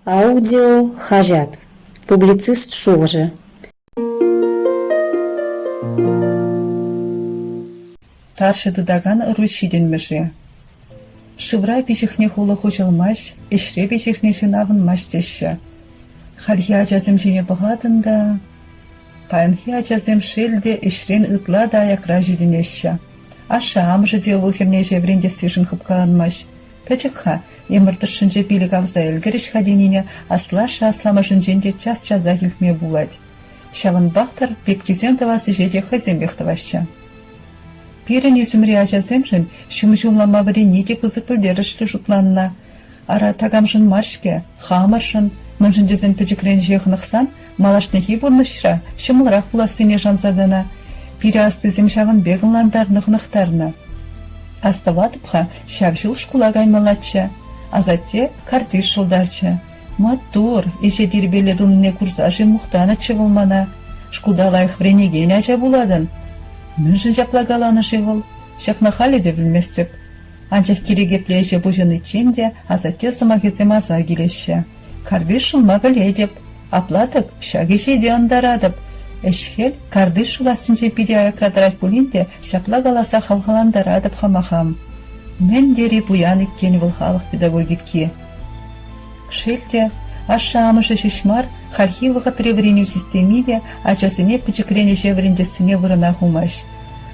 Аудио Хажат. Публицист Шожи. Таршы дыдаган Русиден меже. Шывра пичехне хула хучалмаш, ишре пичехне жинавын маштеща. Халья жазым жене богатында, паянхия жазым шелде ишрен ытла да якра жиденеща. Аша амжы делу херне жевренде свежин хыпкаланмаш. Печекха, емыртышынже билік авза элгереш хаденине аслаша асламашын женде час-чаза хилтме булать. Шаван бахтар пепкизен тавасы жеде хазем бехтаваща. Пирен юзімре ажаземжін шумжумлама бірі неде кызык пілдерішлі жұтланна. Ара тагамжын маршке, хамаршын, мынжын жезен пөжікрен жеғынықсан, малашнехи бұрнышра, шымылрақ бұласыне жанзадана. Пире асты земшавын бегінландар нығнықтарына. Аставатыпха шавжыл шкулагай малатча, а затте картиш шылдарча. Матур, иже дирбеле дунне курсажы мухтана чывылмана. Шкудалайх вренеген ажа буладын. Мынжын жаплагаланы жывыл, шакнахали де білместіп. Анчах киреге плеже бұжыны ченде, а затте сымахезе маза келеші. Кардиш шылма біледеп, аплатып, шаги жеде андарадып. Эшхел кардиш шыласынже пиде аякрадырать пулинде шаплагаласа халхаландарадып хамахам. Мен дери буян иттен выл халық педагогитке. Шелте, аша амышы шишмар, хархи вғытыры вреню системиде, ачасыне пычыкрене жеврендесіне вырына хумаш.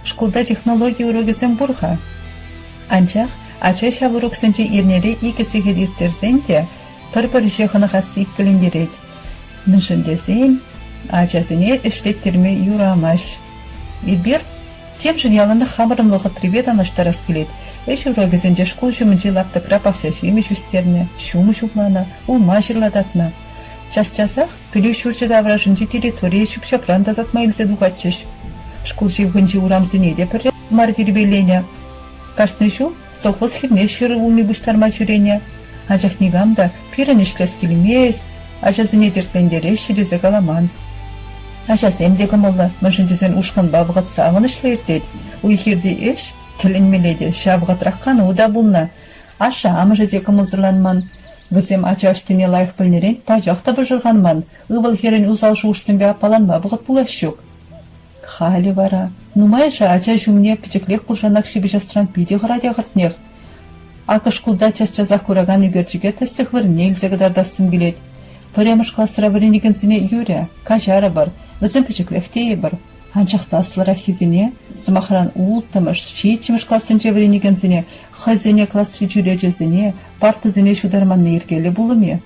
Шкулда технология урогесен бурха. Анчах, ача шавыроксынже ирнере икесеге диртерзенде, пыр-пыр жехынығасы иккіліндерет. Міншіндесен, ачасыне ішлеттерме юрамаш. Илбир, тем же ялында хамырын вғытырыбет анаштарас келет. Эш урогесенже шкул жумынжы лаптықра пақчашыме жүстерне, шумы жумлана, улма жырладатна. Час-часах пүлі шүрчі давражынжы территория шүпшапран тазатма илзе дугатчыш. Шкул живгынжы урамзыне де пірі мардирбелене. Кашны жу совхоз хирне шыры улми бұштарма жүрене. Ажақ негамда пирен ішлес келмест, ажазыне дертлендере ширезе галаман. Ажаз әмдегі мұлы мүжіндізен ұшқын бабығат сағын ішлі ертед. Уйхирді еш тілінмеледі шабығат раққаны ұда бұлна. Аша амыжадегі мұзырланман. Бізем ачаштыне лайық білнерен пажақта бұжырғанман. Ұвыл херін ұзал жуырсынбе апаланма бұғыт бұлашук. Хали вара. Нумайжа ача жүмне пічіклек құлжанақ шебі жастыран пиде ғыраде ғыртнеғ. Акыш құлда час-чазақ көраған үгерчіге тәсік вірне үлзегідардасым келет. Пөреміш класыра віренігінзіне юре, кажары бар, бізім пічіклектейі бар. Анчақта асылыра хизіне, сымақыран уылттымыш, шиетчіміш классынче віренігінзіне, хазіне классыры жүрежезіне, партызіне шударманны ергелі бұлыме.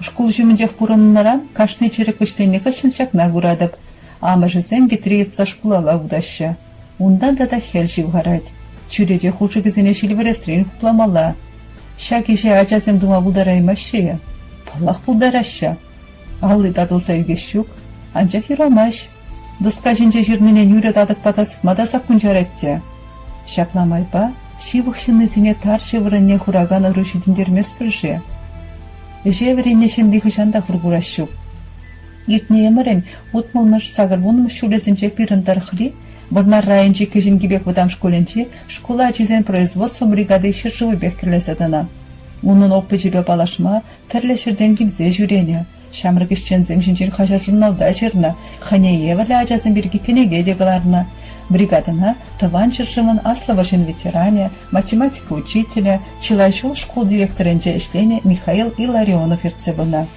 Шкул жүміндех бұрынынаран кашны черек віштенегі шыншақна ғурадып, амы жызен бетіреетса шкулала ұдашы. Ундан да хел живғарад. Чүреде хушы гізіне шілвіресрен құпламала. Шакеше ачазем дума бұлдараймашы. Палақ бұлдарашы. Аллы дадылса үгешшук, анчақ юрамаш. Дұска жінже жирніне нүре дадық патасытмада сақын жаретте. Шапламай ба, шивықшыны зіне таршы вырынне хураган ұрышыдіндермес бірже. Жевіренне шындығы жанда хұрғырашук. Иртне емірін ұтмылмыш сағырбунымыш шулесінче пирын тархри, бұрнар райынче кежін кебек бұдам школенче школа ачизен производство бригады шыршывы беккерлесадана. Унын оппы жебе балашма тірлешірден кілзе жүрене. Шамрық ішчен земшінчен қажа журналда жырна, хане евалі ажасын бірге кенеге дегаларына. Бригадына таван шыршымын аславашын ветеране, математика учителя, чилайшыл школ директорынче ішлене Михаил Илларионов ерцебына.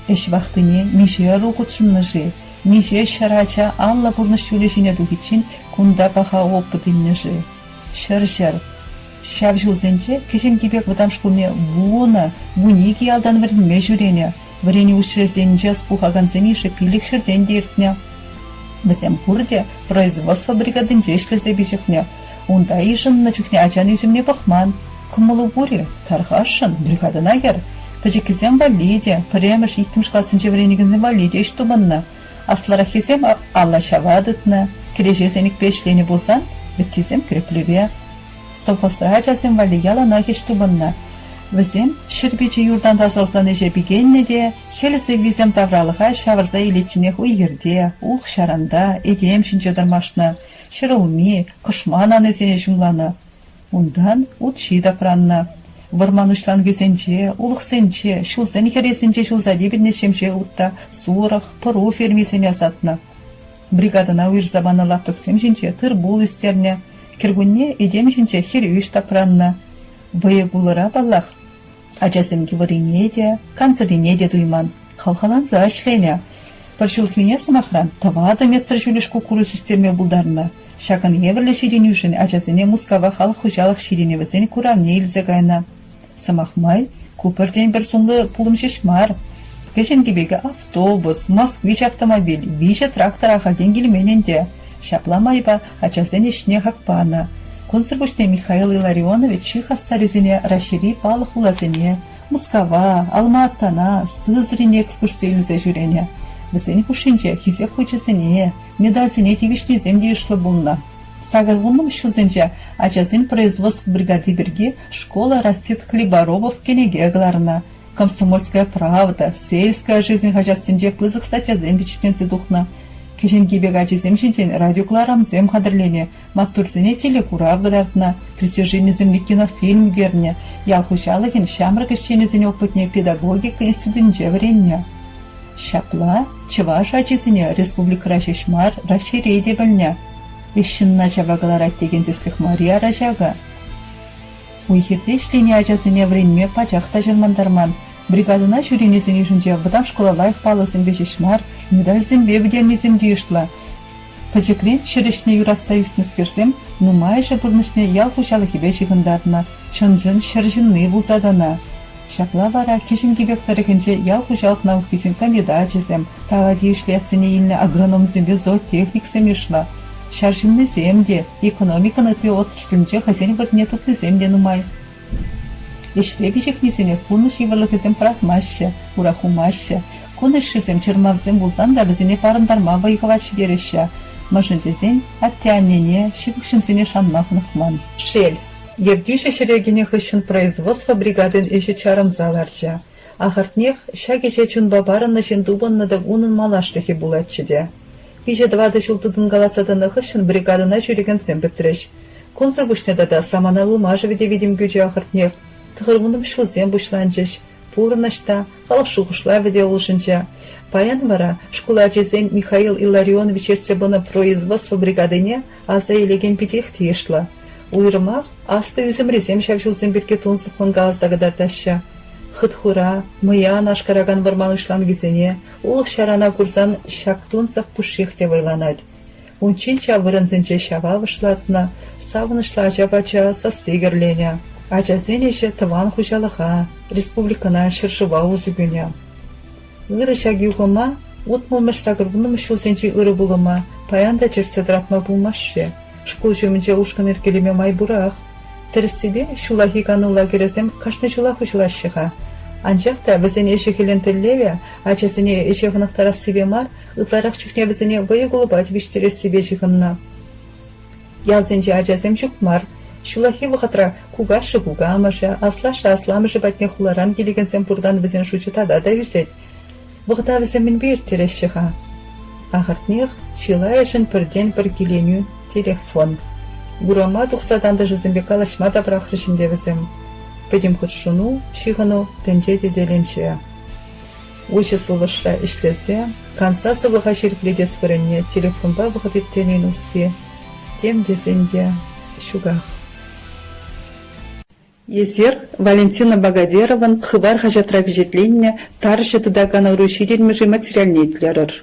Эш вақтыне мише руғытшынны жи, мише шарача алла бұрны шөлешіне дугичин кунда баха опытынны жи. Шыр-шыр. Шап жылзенче кешен кебек ватам шкулне буына, буниги алдан вірінме жүрене. Врени ушрежден жаз пухаганзенише пилік шырден дертне. Бізем бұрде производство бригадын жешлезе бежіхне. Онда ижынны жүхне ачан үзімне бақман. Күмілі бұре, тарғашын, бригадын агер. Пәжекізем валиде, піреміш икімш классынче вренігінзен валиде іштумынна. Аслара хезем алла шавадытны. Кережезенік пешлені болсан, біттізем креплюве. Совхозлара жазем вали ялана іштумынна. Візем шырбече юрдан тазалсан еже бігенне де, хелесі візем тавралыға шавырза елечінех уйерде, улқ шаранда, едем шинчедармашны, шырылми, кышман анезене жұмланы. Ундан утши да пранна. Варманушлан гезенче, улықсенче, шулзен хересенче шулза дебеднешемче утта сурах, пару фермисене асатна. Бригадана уйр забана лаптықсем жинче тыр бул истерне, киргунне идем жинче херюш тапранна. Выегулыра баллах. Ачасемки варине де, канцерине де дуйман. Халхаланза ашленя. Паршулкине самахран, тавада метр жулеш кукуру систерме булдарна. Шакан еврле ширинюшин, ачасене мускава хал хужалах ширине везен куравне илзе гайна. Самахмай, куперден бір соңғы пулым шешмар. Кешен кебеге автобус, москвич автомобиль, више трактор ахалден келмененде. Шапламайба ачасен ішне хакпана. Консервушне Михаил Илларионович чихастарезіне расшири палық улазене. Мускава, Алматана, Сызрине экскурсийлізе жүрене. Бізені пушинче хизеп хочесене, медальсене тивишне земде ишлы булна. Сагар вунным шузенче ачасен производств бригады бірге школа растет хлеборобов кенеге гларна. Комсомольская правда, сельская жизнь хажатсенче пызық статья зембичненсе духна. Кешен кебек ачасем шинчен радиокларам зем хадырлене, маттурсене телекурав гадартна, притяжение земли кинофильм верне, ялхушалыген шамрак ищенезене опытне педагогика институтынче вренне. Шапла, чываш ачасене республика рашешмар расширейде білне. Ишінна чавагалар аттеген теслих Мария рашага. Уйхерде ішлене ачасене вренме пачақта жырмандарман. Бригадына жүренезене жүнже бұдам школалайық балызым бешешмар, медаль зембе бідермезем дейшла. Пачекрен шырешне юратсоюзныз керсем, нумай же бұрнышне ял хушалық ебе жығындадына, чонжын шыржынны бұлзадана. Шапла вара кешін кебектарыкенче ял хушалық наукисен кандидат жезем, тава дейшлетсене еліне агроном зембе зор техник семешла. Шаржынны земде, экономиканы ты отраслынче хазен бірдіне тұтлы земде нумай. Ешребичек несене куныш еврлыгызем пратмаще, урахумаще, кунышызем чырмавзем булзан да бізіне парындарма вайғавачы дереші. Мажындезен аттианнене шибықшынзене шанмақнықман. Шель. Евдюше шерегене хыщын производство бригадын эші чарымзаларча. Ахартнех шагеше чун бабарынна жен дубанна да гунын малаштыхи булатчыде. Пиже 20 жылтыдын галасадыны хыщын бригадына жүрегенсен біттіреш. Консервушне да саманалу мажыведе видим гүче ахартнех. Тығырмыным шылзен бұшланчыш, пурнышта, халық шуғышла веде олышынча. Паян вара, школа жезен Михаил Илларионович ерцебіні производство бригадыне аза елеген бедех тиешла. Уйрымақ, асты үзім резем шавшылзен бірге тонсықлын галазағыдардаща. Хытхура, мыян ашқараган варман ұшлан кезене, улық шарана курсан шак тонсақ пұшшехте вайланад. Унчинча вырынзенче шава вышлатына, савынышла ажабача сасыгерлене. Ачасенеше тыван хужалыға, республикана шыршыва узыгыня. Үрі шагюғыма, утмылмыш сағырбыным шылсенче үрі бұлыма, паянда черце дратма бұлмашы. Шкул жөмінче ұшқын еркелеме май бұрақ. Тірісібе шулахи канула керезем кашны жула хужалашыға. Анжақта бізіне ешекелен тіллеве, ачасене ешеғынықтара себе мар, ұтларақ чүхне бізіне бұйығылы бәді біштері себе жығынна. Ялзенче ачасем жүкмар, шулахи вахатра кугашы кугамашы, аслашы асламышы бәтне хуларан келегенсен бұрдан бізен шучытада да юзет. Вғыта бізен мен бейір терешіға. Ағыртнех шилайышын бірден бір келеню телефон. Гурама тұқсаданды жызымбе калашма да бірақ рішімде бізім. Пәдем құтшыну, шиғыну тәнже деделенші. Ойшы сылғыша ішлесе, канса сылыға шерпледе сварыне телефонба бұғыт еттелен ұсы. Тем дезенде шугах. Езер Валентина Багадерован хыбар хажатра впечатление таршы тыдагана урушиделмежи материальнейтлерір.